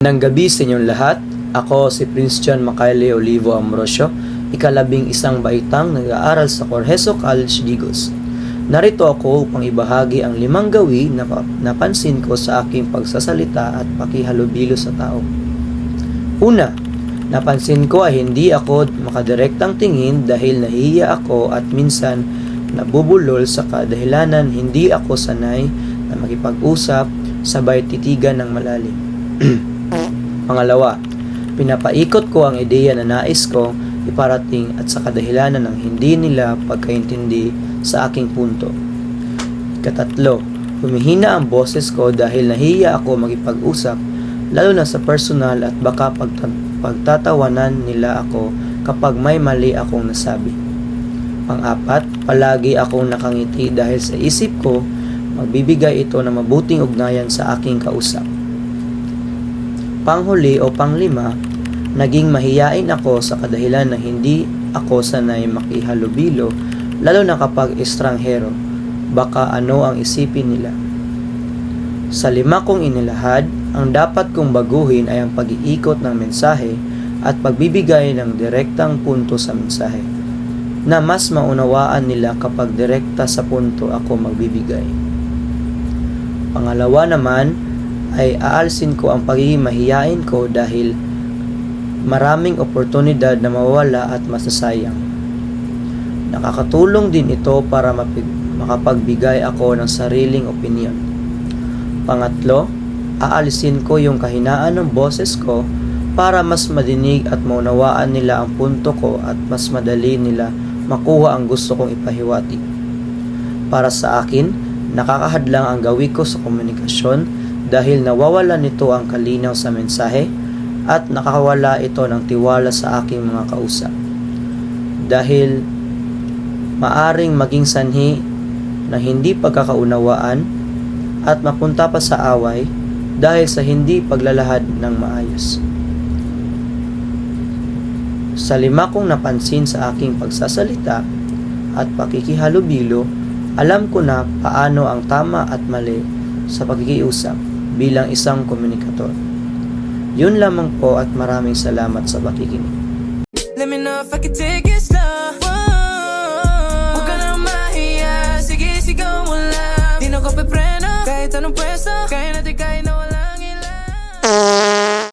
Nang gabi sa inyong lahat, ako si Prince John Macayle Olivo Ambrosio, ika-11 baitang nag-aaral sa Corheso College, Digos. Narito ako upang ibahagi ang 5 gawi na napansin ko sa aking pagsasalita at pakihalubilo sa tao. Una, napansin ko ay hindi ako makadirektang tingin dahil nahihiya ako at minsan nabubulol sa kadahilanan hindi ako sanay na makipag-usap sabay titigan ng malalim. Pangalawa, pinapaikot ko ang ideya na nais ko iparating at sa kadahilanan ng hindi nila pagkaintindi sa aking punto. Ikatatlo, humihina ang boses ko dahil nahihiya ako makipag-usap lalo na sa personal at baka pagtatawanan nila ako kapag may mali akong nasabi. Pang-apat, palagi akong nakangiti dahil sa isip ko magbibigay ito ng mabuting ugnayan sa aking kausap. Panghuli o panglima, naging mahiyain ako sa kadahilan na hindi ako sanay makihalubilo lalo na kapag estranghero, baka ano ang isipin nila. Sa 5 kong inilahad, ang dapat kong baguhin ay ang pag-iikot ng mensahe at pagbibigay ng direktang punto sa mensahe, na mas maunawaan nila kapag direkta sa punto ako magbibigay. Pangalawa naman, ay aalsin ko ang pagiging mahiyain ko dahil maraming oportunidad na mawawala at masasayang. Nakakatulong din ito para makapagbigay ako ng sariling opinyon. Pangatlo, aalisin ko yung kahinaan ng boses ko para mas madinig at maunawaan nila ang punto ko at mas madali nila makuha ang gusto kong ipahiwati. Para sa akin, nakakahadlang ang gawi ko sa komunikasyon dahil nawawala nito ang kalinaw sa mensahe at nakakawala ito ng tiwala sa aking mga kausap. Dahil maaring maging sanhi na hindi pagkakaunawaan at mapunta pa sa away dahil sa hindi paglalahad ng maayos. Sa 5 kong napansin sa aking pagsasalita at pakikihalubilo, alam ko na paano ang tama at mali sa pakikiusap bilang isang komunikator. Yun lamang po at maraming salamat sa pakikinig. Let me know if I can take it slow. Huwag ka na mahiya, sige sigaw mo lang. Di na ko pepreno, kahit anong pwesto, kaya natin kahit na